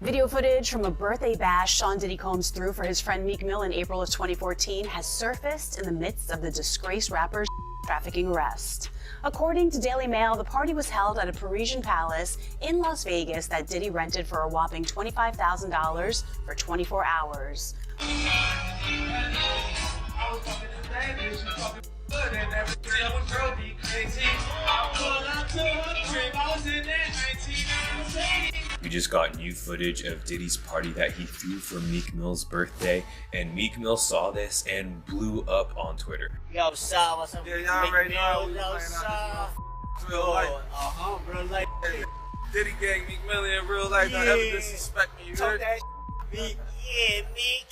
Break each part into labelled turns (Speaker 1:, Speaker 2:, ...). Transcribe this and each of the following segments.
Speaker 1: Video footage from a birthday bash Sean Diddy Combs threw for his friend Meek Mill in April of 2014 has surfaced in the midst of the disgraced rapper's trafficking arrest. According to Daily Mail, the party was held at a Parisian palace in Las Vegas that Diddy rented for a whopping $25,000 for 24 hours.
Speaker 2: We just got new footage of Diddy's party that he threw for Meek Mill's birthday, and Meek Mill saw this and blew up on Twitter.
Speaker 3: Yo, Saw, what's up?
Speaker 4: Yeah, y'all already know.
Speaker 3: Yo, Saw.
Speaker 4: Real life.
Speaker 3: Bro, like,
Speaker 4: Diddy gang, Meek Mill in real life. Don't ever disrespect me, you heard?
Speaker 3: that Meek. Yeah, Meek.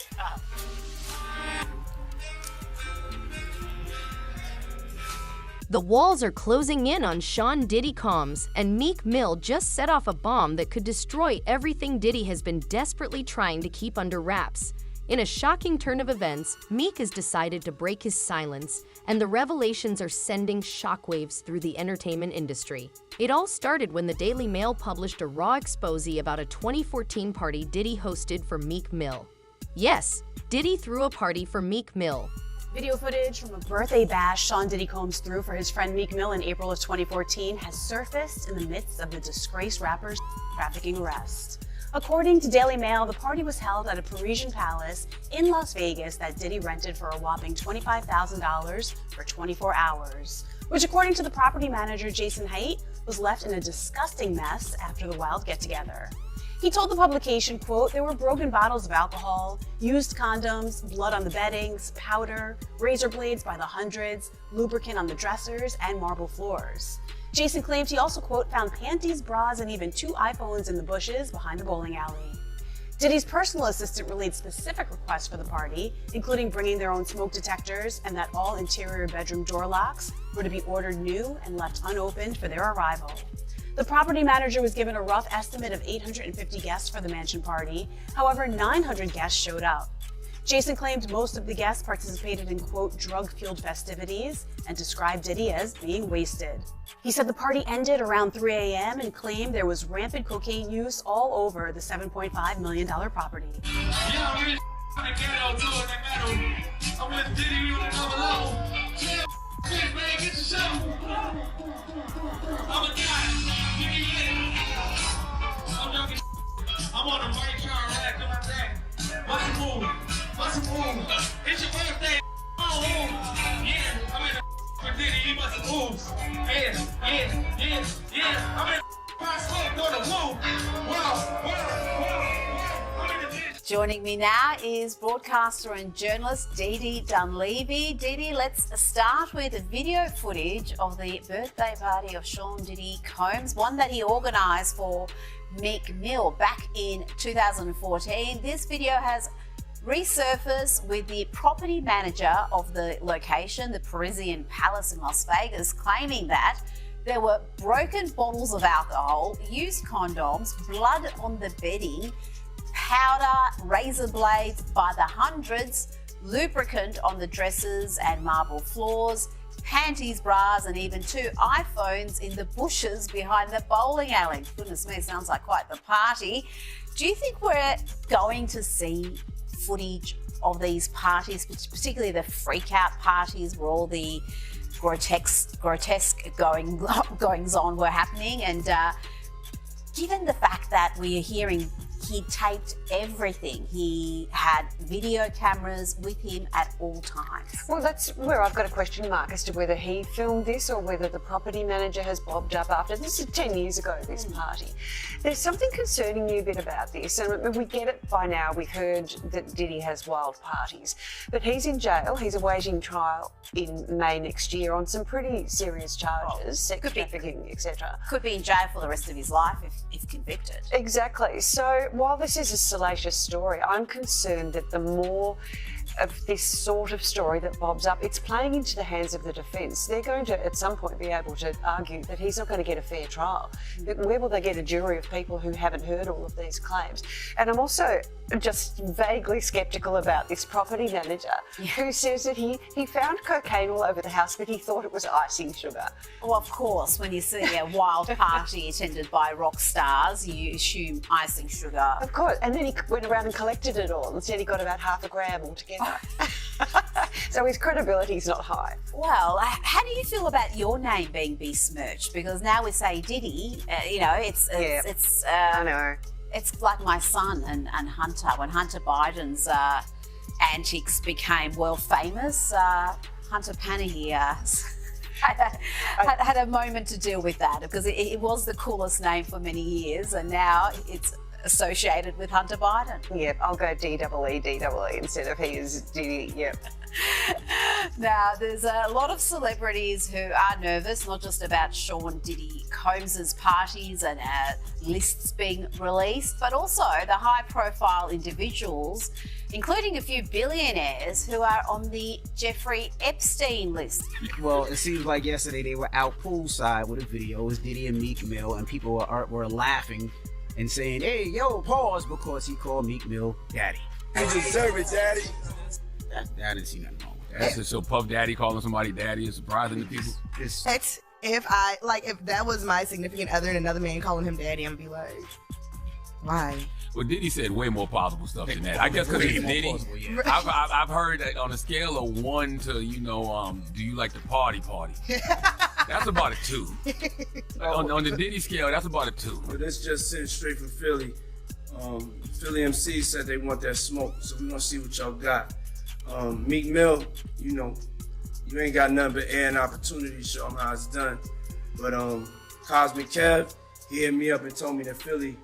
Speaker 5: The walls are closing in on Sean Diddy Combs, and Meek Mill just set off a bomb that could destroy everything Diddy has been desperately trying to keep under wraps. In a shocking turn of events, Meek has decided to break his silence, and the revelations are sending shockwaves through the entertainment industry. It all started when the Daily Mail published a raw expose about a 2014 party Diddy hosted for Meek Mill. Yes, Diddy threw a party for Meek Mill.
Speaker 1: Video footage from a birthday bash Sean Diddy Combs threw for his friend Meek Mill in April of 2014 has surfaced in the midst of the disgraced rapper's trafficking arrest. According to Daily Mail, the party was held at a Parisian palace in Las Vegas that Diddy rented for a whopping $25,000 for 24 hours, which, according to the property manager Jason Haidt, was left in a disgusting mess after the wild get-together. He told the publication, quote, "There were broken bottles of alcohol, used condoms, blood on the beddings, powder, razor blades by the hundreds, lubricant on the dressers, and marble floors." Jason claimed he also, quote, "found panties, bras, and even 2 iPhones in the bushes behind the bowling alley." Diddy's personal assistant relayed specific requests for the party, including bringing their own smoke detectors and that all interior bedroom door locks were to be ordered new and left unopened for their arrival. The property manager was given a rough estimate of 850 guests for the mansion party. However, 900 guests showed up. Jason claimed most of the guests participated in, quote, drug-fueled festivities and described Diddy as being wasted. He said the party ended around 3 a.m. and claimed there was rampant cocaine use all over the $7.5 million property.
Speaker 6: Yeah, I'm in the ghetto doing that metal. I'm with Diddy, we on another level. Yeah, shit, man, get your show. I'm a guy. Give me it. I'm joking. I'm on the right track right to my back. What's the move? What's the move? It's your birthday. Oh, yeah. I'm in the for Diddy. He must have moved. Yeah. I'm in the smoke on the move.
Speaker 7: Joining me now is broadcaster and journalist Didi Dunleavy. Didi, let's start with a video footage of the birthday party of Sean Diddy Combs, one that he organised for Meek Mill back in 2014. This video has resurfaced with the property manager of the location, the Parisian Palace in Las Vegas, claiming that there were broken bottles of alcohol, used condoms, blood on the bedding, powder, razor blades by the hundreds, lubricant on the dressers and marble floors, panties, bras, and even 2 iPhones in the bushes behind the bowling alley. Goodness me, sounds like quite the party. Do you think we're going to see footage of these parties, particularly the freak-out parties where all the grotesque goings-on were happening? And given the fact that we are hearing he taped everything. He had video cameras with him at all times.
Speaker 8: Well, that's where I've got a question mark as to whether he filmed this or whether the property manager has bobbed up after. This is 10 years ago, this party. There's something concerning me a bit about this, and we get it by now. We've heard that Diddy has wild parties, but he's in jail. He's awaiting trial in May next year on some pretty serious charges, sex trafficking, etc.
Speaker 7: Could be in jail for the rest of his life if convicted.
Speaker 8: Exactly. So while this is a salacious story, I'm concerned that the more of this sort of story that bobs up, it's playing into the hands of the defence. They're going to, at some point, be able to argue that he's not going to get a fair trial. But where will they get a jury of people who haven't heard all of these claims? And I'm also just vaguely sceptical about this property manager who says that he found cocaine all over the house, but he thought it was icing sugar.
Speaker 7: Well, of course, when you see a wild party attended by rock stars, you assume icing sugar.
Speaker 8: Of course, and then he went around and collected it all and said he got about half a gram altogether. So his credibility's not high.
Speaker 7: Well, how do you feel about your name being besmirched? Because now we say Diddy,
Speaker 8: I know.
Speaker 7: It's like my son and Hunter. When Hunter Biden's antics became world famous, Hunter Panahi had a moment to deal with that because it was the coolest name for many years, and now it's associated with Hunter Biden.
Speaker 8: Yep, I'll go D-double-E instead of he is Diddy, yep.
Speaker 7: Now, there's a lot of celebrities who are nervous, not just about Sean Diddy Combs's parties and lists being released, but also the high-profile individuals, including a few billionaires who are on the Jeffrey Epstein list.
Speaker 9: Well, it seems like yesterday they were out poolside with a video. It was Diddy and Meek Mill, and people were laughing and saying, "Hey, yo, pause," because he called Meek Mill daddy.
Speaker 3: You deserve it, daddy.
Speaker 9: I didn't see nothing wrong with that.
Speaker 10: So Puff Daddy calling somebody daddy is surprising to people.
Speaker 11: If that was my significant other and another man calling him daddy, I'm be like, why?
Speaker 10: Well, Diddy said way more plausible stuff than that. I guess because it's Diddy. Yeah. I've heard that on a scale of 1 to, do you like to party? That's about a 2. On the Diddy scale, that's about a 2.
Speaker 3: But this just sent straight from Philly. Philly MC said they want that smoke, so we gonna see what y'all got. Meek Mill, you ain't got nothing but air and opportunity to show them how it's done. But Cosmic Kev, he hit me up and told me that Philly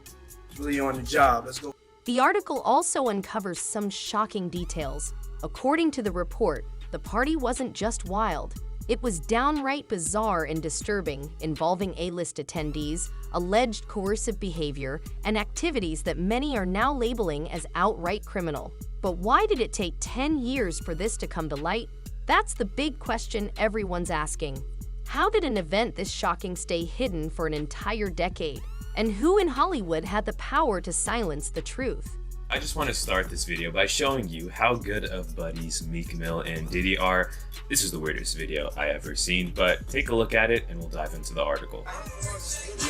Speaker 3: on the job. Let's go.
Speaker 5: The article also uncovers some shocking details. According to the report, the party wasn't just wild. It was downright bizarre and disturbing, involving A-list attendees, alleged coercive behavior, and activities that many are now labeling as outright criminal. But why did it take 10 years for this to come to light? That's the big question everyone's asking. How did an event this shocking stay hidden for an entire decade? And who in Hollywood had the power to silence the truth?
Speaker 2: I just want to start this video by showing you how good of buddies Meek Mill and Diddy are. This is the weirdest video I ever seen, but take a look at it and we'll dive into the article.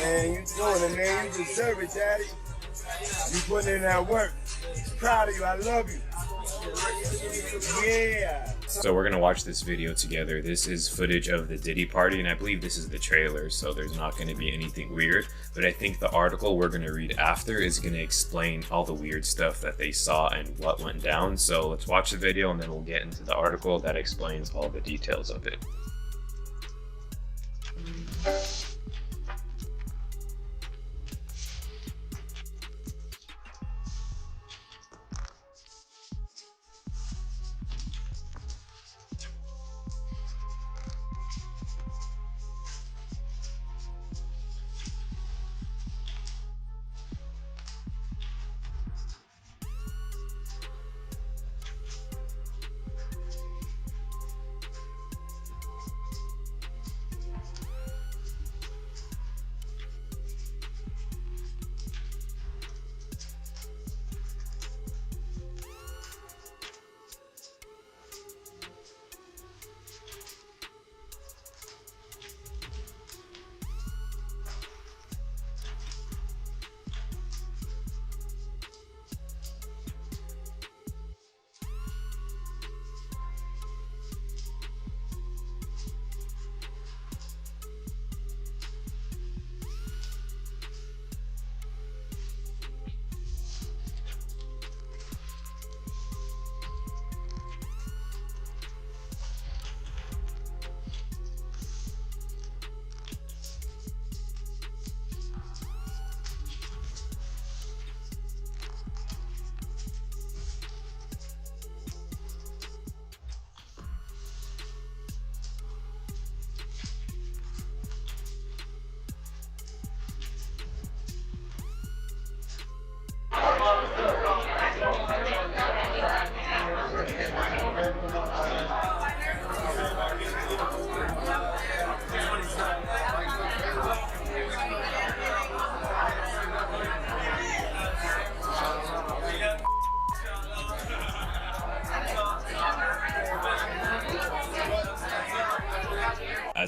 Speaker 3: Man, you doing it, man. You deserve it, daddy. You putting in that work. Proud of you. I love you. Yeah.
Speaker 2: So we're gonna watch this video together. This is footage of the Diddy party, and I believe this is the trailer, so there's not gonna be anything weird. But I think the article we're gonna read after is gonna explain all the weird stuff that they saw and what went down. So let's watch the video and then we'll get into the article that explains all the details of it.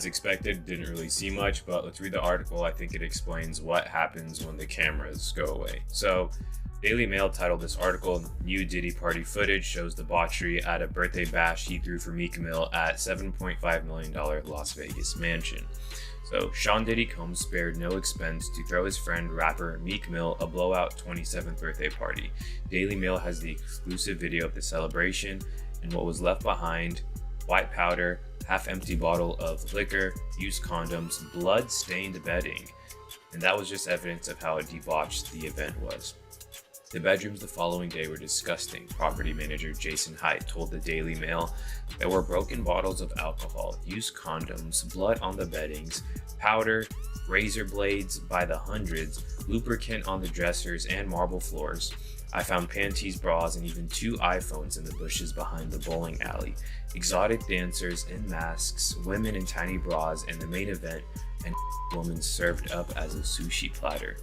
Speaker 2: As expected, didn't really see much, but let's read the article. I think it explains what happens when the cameras go away. So, Daily Mail titled this article, "New Diddy Party Footage Shows Debauchery at a Birthday Bash He Threw for Meek Mill at $7.5 million Las Vegas Mansion." So, Sean Diddy Combs spared no expense to throw his friend rapper Meek Mill a blowout 27th birthday party. Daily Mail has the exclusive video of the celebration and what was left behind: white powder, half-empty bottle of liquor, used condoms, blood-stained bedding. And that was just evidence of how debauched the event was. The bedrooms the following day were disgusting. Property manager Jason Haidt told the Daily Mail there were broken bottles of alcohol, used condoms, blood on the beddings, powder, razor blades by the hundreds, lubricant on the dressers and marble floors. I found panties, bras, and even 2 iPhones in the bushes behind the bowling alley. Exotic dancers in masks, women in tiny bras, and the main event, an woman served up as a sushi platter.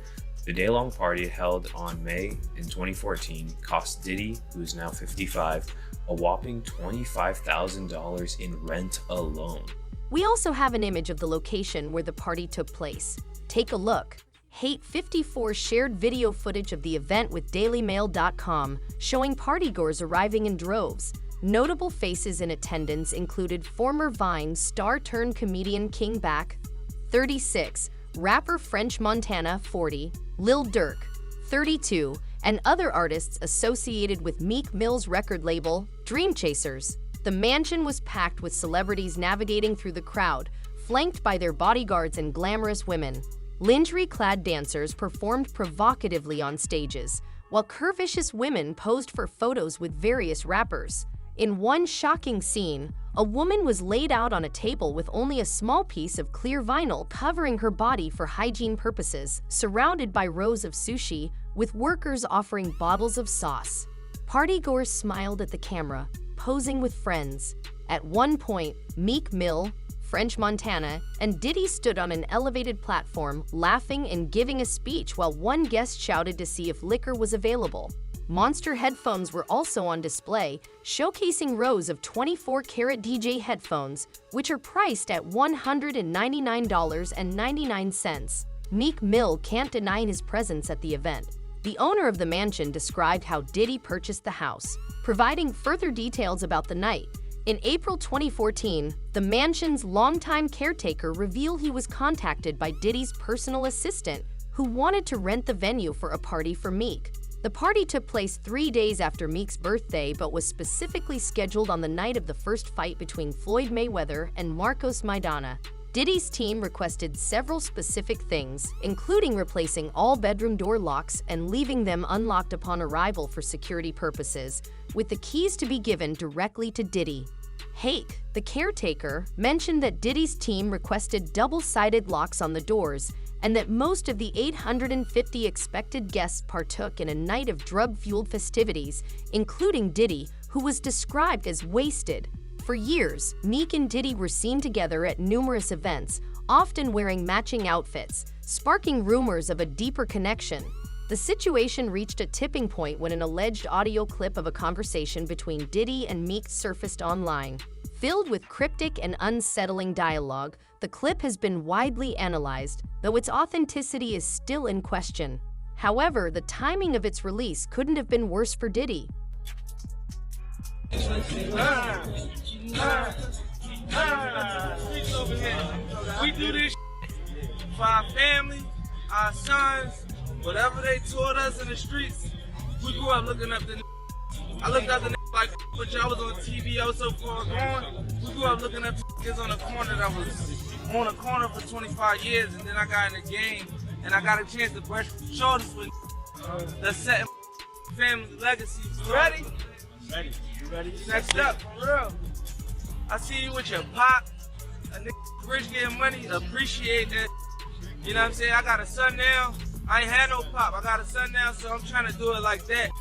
Speaker 2: The day-long party held on May in 2014 cost Diddy, who is now 55, a whopping $25,000 in rent alone.
Speaker 5: We also have an image of the location where the party took place. Take a look. Hate54 shared video footage of the event with DailyMail.com, showing partygoers arriving in droves. Notable faces in attendance included former Vine star-turned-comedian King Bach, 36, rapper French Montana, 40, Lil Durk, 32, and other artists associated with Meek Mill's record label, Dream Chasers. The mansion was packed with celebrities navigating through the crowd, flanked by their bodyguards and glamorous women. Lingerie-clad dancers performed provocatively on stages, while curvaceous women posed for photos with various rappers. In one shocking scene, a woman was laid out on a table with only a small piece of clear vinyl covering her body for hygiene purposes, surrounded by rows of sushi, with workers offering bottles of sauce. Partygoers smiled at the camera, posing with friends. At one point, Meek Mill, French Montana, and Diddy stood on an elevated platform, laughing and giving a speech while one guest shouted to see if liquor was available. Monster headphones were also on display, showcasing rows of 24-karat DJ headphones, which are priced at $199.99. Meek Mill can't deny his presence at the event. The owner of the mansion described how Diddy purchased the house, providing further details about the night. In April 2014, the mansion's longtime caretaker revealed he was contacted by Diddy's personal assistant, who wanted to rent the venue for a party for Meek. The party took place 3 days after Meek's birthday, but was specifically scheduled on the night of the first fight between Floyd Mayweather and Marcos Maidana. Diddy's team requested several specific things, including replacing all bedroom door locks and leaving them unlocked upon arrival for security purposes, with the keys to be given directly to Diddy. Hake, the caretaker, mentioned that Diddy's team requested double-sided locks on the doors, and that most of the 850 expected guests partook in a night of drug-fueled festivities, including Diddy, who was described as wasted. For years, Meek and Diddy were seen together at numerous events, often wearing matching outfits, sparking rumors of a deeper connection. The situation reached a tipping point when an alleged audio clip of a conversation between Diddy and Meek surfaced online. Filled with cryptic and unsettling dialogue, the clip has been widely analyzed, though its authenticity is still in question. However, the timing of its release couldn't have been worse for Diddy.
Speaker 4: We do this for our family, our sons, whatever they taught us in the streets. We grew up looking up the I looked up the like, but y'all was on TV, I was so far gone. We grew up looking up kids on the corner that was on the corner for 25 years, and then I got in the game, and I got a chance to brush shoulders with the set family legacy. You ready?
Speaker 3: Ready. You ready?
Speaker 4: Next up, for real. I see you with your pop. A nigga rich getting money, appreciate that. You know what I'm saying? I got a son now. I ain't had no pop. I got a son now, so I'm trying to do it like that.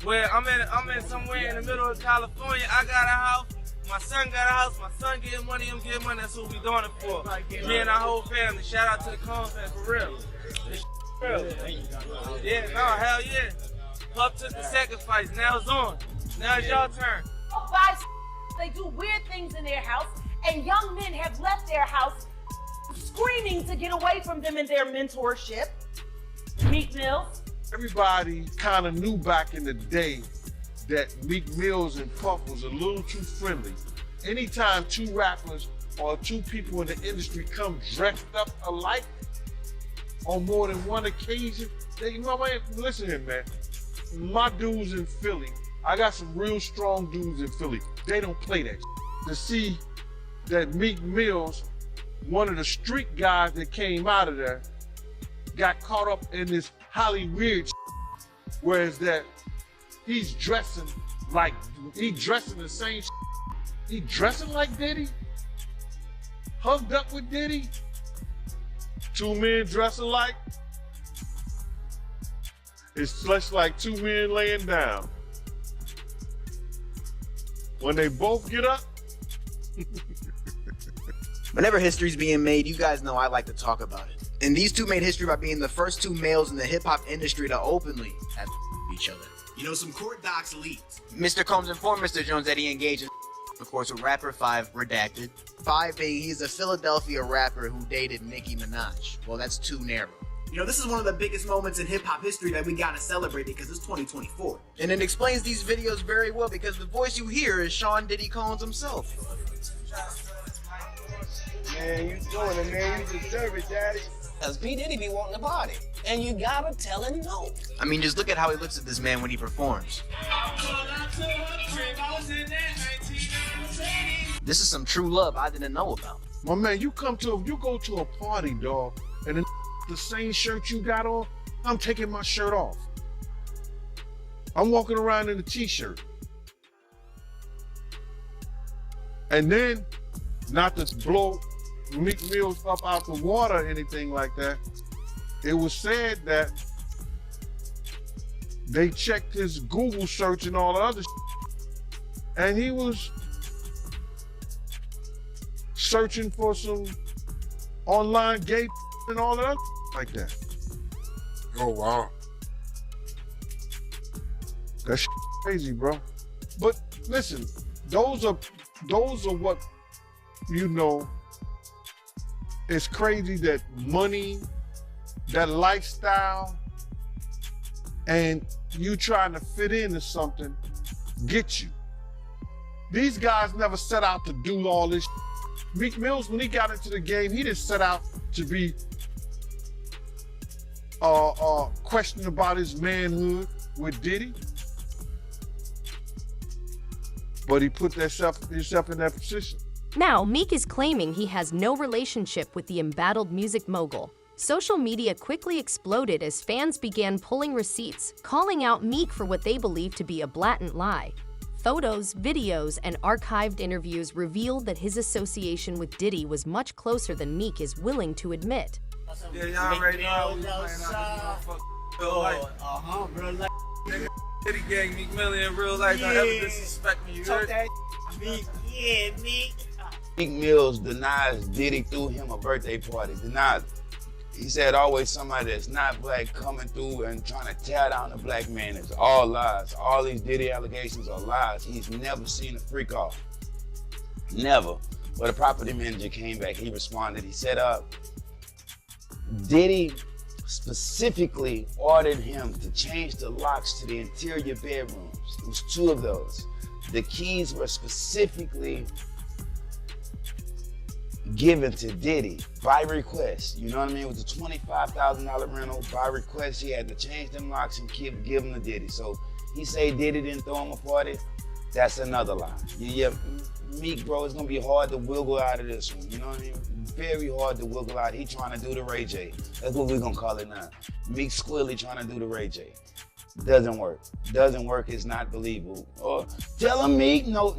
Speaker 4: Where I'm in somewhere in the middle of California. I got a house. My son got a house. My son getting money. I'm getting money. That's what we doing it for. Me and our whole family. Shout out to the Combs fam, for real. This real. Yeah, no, hell yeah. Puff took the sacrifice. Now it's on. Now it's y'all turn.
Speaker 12: They do weird things in their house, and young men have left their house screaming to get away from them in their mentorship. Meek Mill.
Speaker 13: Everybody kind of knew back in the day that Meek Mills and Puff was a little too friendly. Anytime two rappers or two people in the industry come dressed up alike on more than one occasion, you know what, listen here, man. My dudes in Philly, I got some real strong dudes in Philly. They don't play that shit. To see that Meek Mills, one of the street guys that came out of there, got caught up in this Hollywood shit, whereas that he's dressing like, he dressing the same shit. He dressing like Diddy, hugged up with Diddy, two men dress alike. It's just like two men laying down. When they both get up.
Speaker 14: Whenever history's being made, you guys know I like to talk about it. And these two made history by being the first two males in the hip-hop industry to openly have each other. You know, some court docs leaked. Mr. Combs informed Mr. Jones that he engaged in, of course, with rapper 5 redacted. 5 being he's a Philadelphia rapper who dated Nicki Minaj. Well, that's too narrow. You know, this is one of the biggest moments in hip-hop history that we gotta celebrate because it's 2024. And it explains these videos very well because the voice you hear is Sean Diddy Combs himself.
Speaker 3: Man, you doing it, man. You deserve it, daddy.
Speaker 15: Cause P. Diddy be wanting to party, and you gotta tell him no.
Speaker 14: I mean, just look at how he looks at this man when he performs. This is some true love I didn't know about.
Speaker 13: My man, you go to a party, dog, and the same shirt you got on, I'm taking my shirt off. I'm walking around in a t-shirt. And then, not to blow Meek Mill up out the water or anything like that, it was said that they checked his Google search and all the other and he was searching for some online gay and all that like that.
Speaker 3: Oh, wow.
Speaker 13: That's crazy, bro. But listen, those are what, you know, it's crazy that money, that lifestyle, and you trying to fit into something get you. These guys never set out to do all this. Meek Mills, when he got into the game, he didn't set out to be questioning about his manhood with Diddy. But he put himself in that position.
Speaker 5: Now, Meek is claiming he has no relationship with the embattled music mogul. Social media quickly exploded as fans began pulling receipts, calling out Meek for what they believe to be a blatant lie. Photos, videos, and archived interviews revealed that his association with Diddy was much closer than Meek is willing to admit.
Speaker 4: Yeah, y'all already know we playing out real life.
Speaker 3: Bro.
Speaker 4: Diddy gang, Meek Mill in real life. Don't ever disrespect me, you heard?
Speaker 15: Meek, yeah, Meek.
Speaker 16: Meek Mills denies Diddy threw him a birthday party. Denies. He said always somebody that's not black coming through and trying to tear down a black man. It's all lies. All these Diddy allegations are lies. He's never seen a freak off. Never. But a property manager came back. He responded. He said, Diddy specifically ordered him to change the locks to the interior bedrooms. It was 2 of those. The keys were specifically given to Diddy by request. You know what I mean? It was a $25,000 rental by request. He had to change them locks and give them to Diddy. So he say Diddy didn't throw him a party. That's another lie. Yeah, Meek, bro, it's gonna be hard to wiggle out of this one. You know what I mean? Very hard to wiggle out. He trying to do the Ray J. That's what we're gonna call it now. Meek squarely trying to do the Ray J. Doesn't work. Doesn't work. It's not believable. Or tell him Meek, no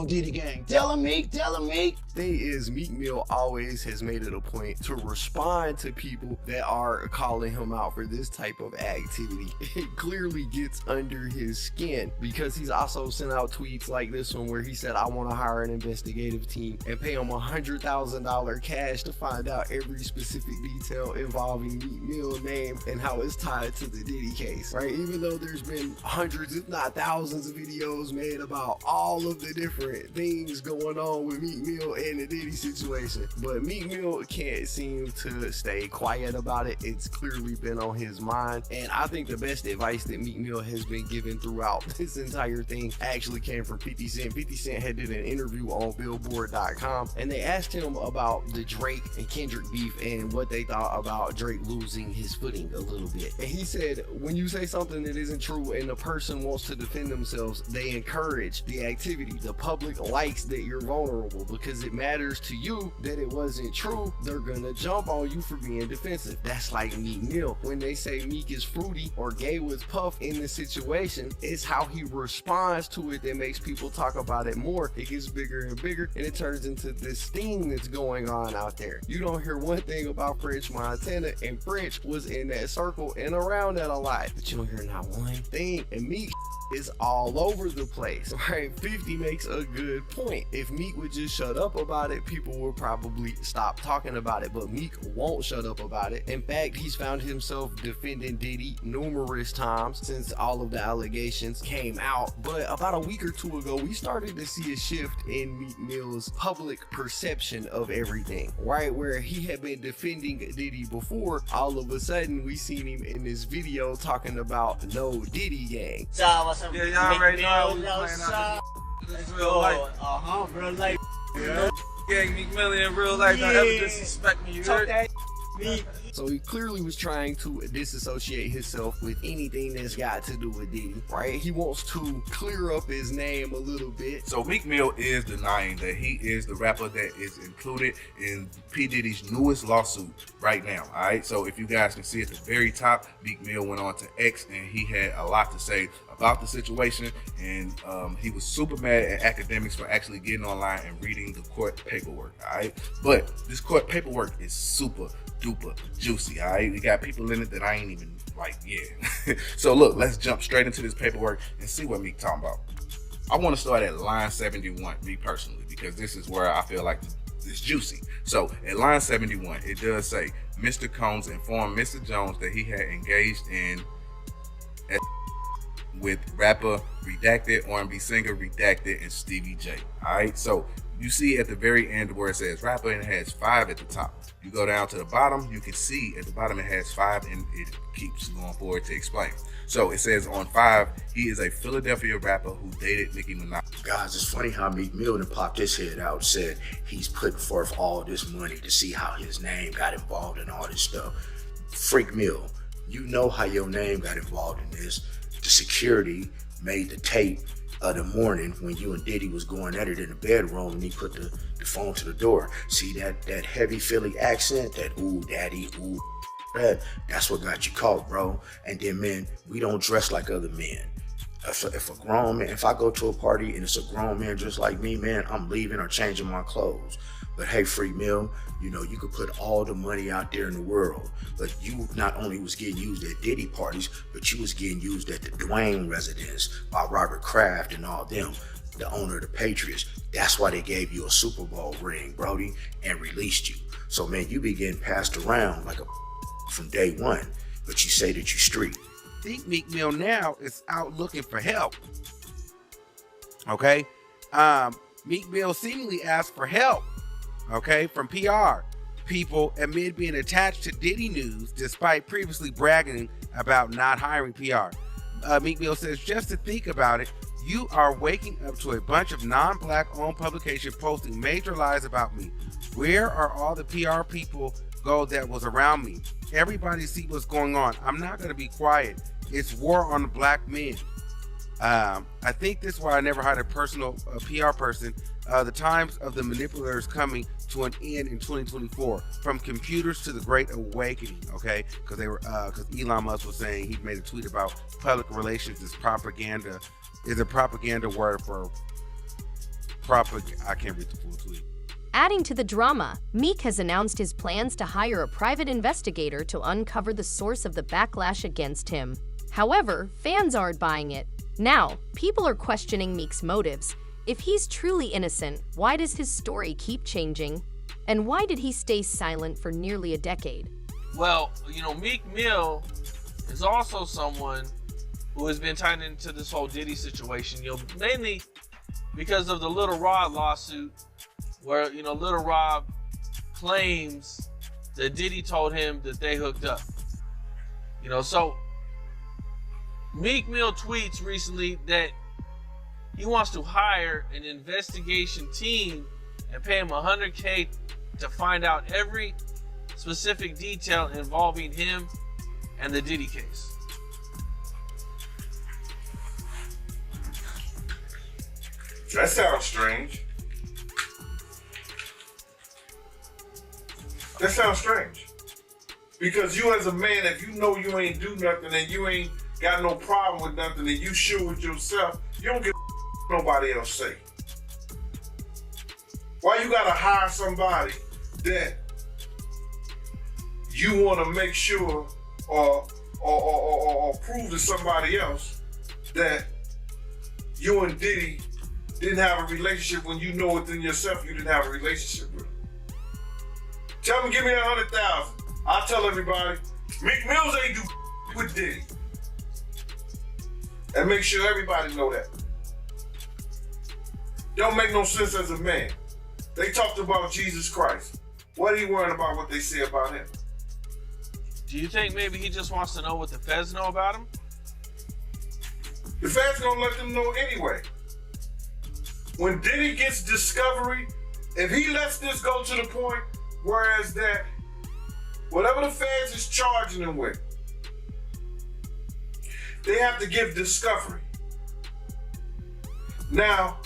Speaker 16: Diddy gang. Tell him Meek, tell him Meek.
Speaker 17: Thing is, Meek Mill always has made it a point to respond to people that are calling him out for this type of activity. It clearly gets under his skin because he's also sent out tweets like this one where he said, I want to hire an investigative team and pay him $100,000 cash to find out every specific detail involving Meek Mill's name and how it's tied to the Diddy case, right? Even though there's been hundreds, if not thousands of videos made about all of the different things going on with Meek Mill and the Diddy situation. But Meek Mill can't seem to stay quiet about it. It's clearly been on his mind. And I think the best advice that Meek Mill has been given throughout this entire thing actually came from 50 Cent. 50 Cent had did an interview on Billboard.com, and they asked him about the Drake and Kendrick beef and what they thought about Drake losing his footing a little bit. And he said, when you say something that isn't true and the person wants to defend themselves, they encourage the activity. The public likes that you're vulnerable because it matters to you that it wasn't true. They're gonna jump on you for being defensive. That's like Meek Mill. When they say Meek is fruity or gay with Puff in the situation, it's how he responds to it that makes people talk about it more. It gets bigger and bigger, and it turns into this thing that's going on out there. You don't hear one thing about French Montana, and French was in that circle and around that a lot, but you don't hear not one thing. And Meek is all over the place, right? 50 makes a good point. If Meek would just shut up about it, people would probably stop talking about it, but Meek won't shut up about it. In fact, he's found himself defending Diddy numerous times since all of the allegations came out. But about a week or two ago, we started to see a shift in Meek Mill's public perception of everything, right? Where he had been defending Diddy before, all of a sudden we seen him in this video talking about no Diddy gang.
Speaker 4: Yeah, y'all already know how we playing out. This is real life.
Speaker 15: Real life.
Speaker 4: Gang Meek Mill in real life. Don't ever disrespect me, you heard?
Speaker 17: So he clearly was trying to disassociate himself with anything that's got to do with Diddy, right? He wants to clear up his name a little bit.
Speaker 18: So Meek Mill is denying that he is the rapper that is included in P. Diddy's newest lawsuit right now, all right? So if you guys can see at the very top, Meek Mill went on to X and he had a lot to say about the situation, and he was super mad at academics for actually getting online and reading the court paperwork, all right? But this court paperwork is super duper juicy, all right? We got people in it that I ain't even like, yeah. So look, let's jump straight into this paperwork and see what Meek talking about. I want to start at line 71, me personally, because this is where I feel like it's juicy. So at line 71, it does say, Mr. Combs informed Mr. Jones that he had engaged in with rapper Redacted, R&B singer Redacted, and Stevie J. All right, so you see at the very end where it says rapper and it has 5 at the top. You go down to the bottom, you can see at the bottom it has 5 and it keeps going forward to explain. So it says on 5, he is a Philadelphia rapper who dated Nicki Minaj.
Speaker 19: Guys, it's funny how Meek Mill done popped his head out and said he's putting forth all this money to see how his name got involved in all this stuff. Freak Mill, you know how your name got involved in this. The security made the tape of the morning when you and Diddy was going at it in the bedroom, and he put the phone to the door. See that heavy Philly accent, that ooh daddy, ooh, that's what got you caught, bro. And then, man, we don't dress like other men. If a grown man, if I go to a party and it's a grown man just like me, man, I'm leaving or changing my clothes. But hey, Freak Mill, you know, you could put all the money out there in the world, but you not only was getting used at Diddy parties, but you was getting used at the Dwayne residence by Robert Kraft and all them, the owner of the Patriots. That's why they gave you a Super Bowl ring, Brody, and released you. So, man, you be getting passed around like a from day one, but you say that you street.
Speaker 20: I think Meek Mill now is out looking for help. Okay? Meek Mill seemingly asked for help, okay, from PR people amid being attached to Diddy News despite previously bragging about not hiring PR. Meek Mill says, just to think about it, you are waking up to a bunch of non-black owned publications posting major lies about me. Where are all the PR people go that was around me? Everybody see what's going on. I'm not going to be quiet. It's war on the black men. I think this is why I never hired a PR person. The times of the manipulators coming to an end in 2024, from computers to the Great Awakening. Okay, because Elon Musk was saying, he made a tweet about public relations is propaganda. Is a propaganda word for I can't read the full tweet.
Speaker 5: Adding to the drama, Meek has announced his plans to hire a private investigator to uncover the source of the backlash against him. However, fans aren't buying it. Now, people are questioning Meek's motives. If he's truly innocent, why does his story keep changing? And why did he stay silent for nearly a decade?
Speaker 4: Well, you know, Meek Mill is also someone who has been tied into this whole Diddy situation, mainly because of the Little Rob lawsuit, where, Little Rob claims that Diddy told him that they hooked up. So Meek Mill tweets recently that he wants to hire an investigation team and pay him $100K to find out every specific detail involving him and the Diddy case.
Speaker 13: That sounds strange. That sounds strange. Because you as a man, if you know you ain't do nothing and you ain't got no problem with nothing and you sure with yourself, you don't give nobody else say. Why you gotta hire somebody that you wanna make sure or prove to somebody else that you and Diddy didn't have a relationship when you know within yourself you didn't have a relationship with him? Tell him, give me $100,000. I'll tell everybody, Meek Mills ain't do with Diddy. And make sure everybody know that. Don't make no sense as a man. They talked about Jesus Christ. What are you worrying about what they say about him?
Speaker 4: Do you think maybe he just wants to know what the feds know about him?
Speaker 13: The feds gonna let them know anyway. When Diddy gets discovery, if he lets this go to the point whereas that whatever the feds is charging him with, they have to give discovery. Now,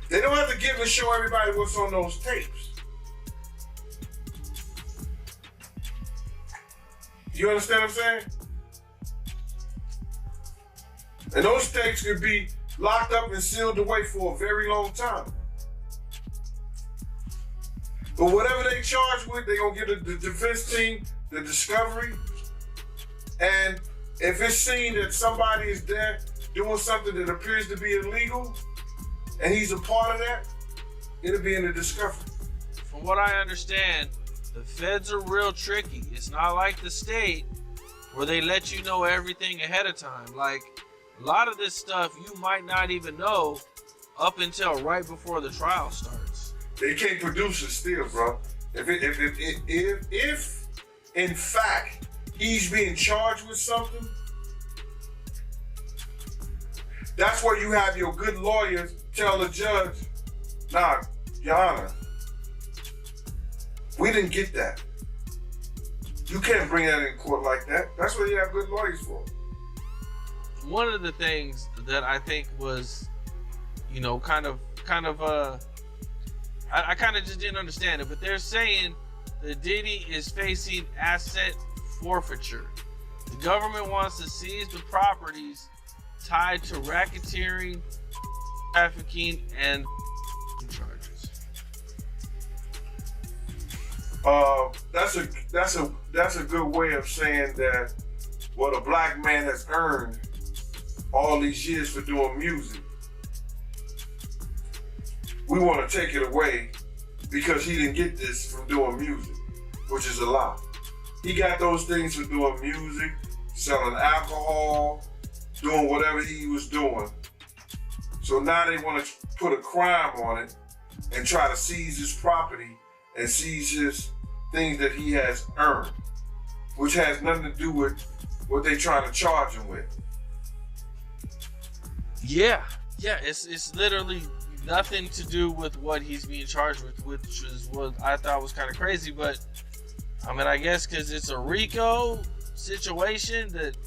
Speaker 13: they don't have to give and show everybody what's on those tapes. You understand what I'm saying? And those tapes could be locked up and sealed away for a very long time. But whatever they charge with, they're gonna give the defense team the discovery. And if it's seen that somebody is there doing something that appears to be illegal, and he's a part of that, it'll be in the discovery.
Speaker 4: From what I understand, the feds are real tricky. It's not like the state where they let you know everything ahead of time. Like, a lot of this stuff you might not even know up until right before the trial starts.
Speaker 13: They can't produce it still, bro. If in fact he's being charged with something, that's where you have your good lawyers tell the judge, nah, Your Honor, we didn't get that. You can't bring that in court like that. That's what you have good lawyers for.
Speaker 4: One of the things that I think was, I kind of just didn't understand it, but they're saying that Diddy is facing asset forfeiture. The government wants to seize the properties tied to racketeering, trafficking, and charges.
Speaker 13: That's a good way of saying that what a black man has earned all these years for doing music, we want to take it away because he didn't get this from doing music, which is a lie. He got those things for doing music, selling alcohol, doing whatever he was doing. So now they want to put a crime on it and try to seize his property and seize his things that he has earned, which has nothing to do with what they're trying to charge him with.
Speaker 4: Yeah, it's literally nothing to do with what he's being charged with, which is what I thought was kind of crazy. But I mean, I guess because it's a RICO situation that,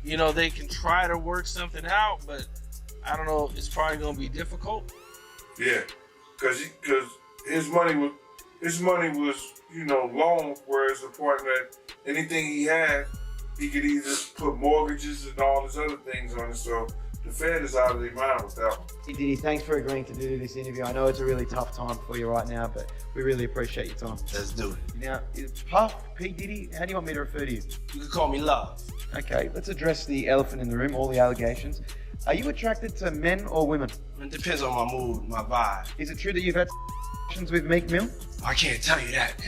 Speaker 4: they can try to work something out, but I don't know, it's probably going to be difficult.
Speaker 13: Yeah, because his money was loaned, whereas the point that anything he had, he could either put mortgages and all these other things on it. So the Fed is out of their mind with that one.
Speaker 21: Hey Diddy, thanks for agreeing to do this interview. I know it's a really tough time for you right now, but we really appreciate your time.
Speaker 15: Let's do it.
Speaker 21: Now, Puff, P. Diddy, how do you want me to refer to you?
Speaker 15: You can call me Love.
Speaker 21: Okay, let's address the elephant in the room, all the allegations. Are you attracted to men or women?
Speaker 15: It depends on my mood, my vibe.
Speaker 21: Is it true that you've had with Meek Mill?
Speaker 15: I can't tell you that.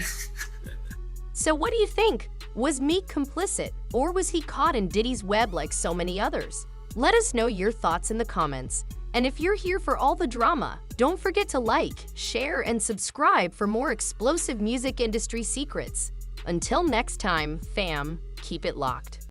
Speaker 5: So what do you think? Was Meek complicit, or was he caught in Diddy's web like so many others? Let us know your thoughts in the comments. And if you're here for all the drama, don't forget to like, share, and subscribe for more explosive music industry secrets. Until next time, fam, keep it locked.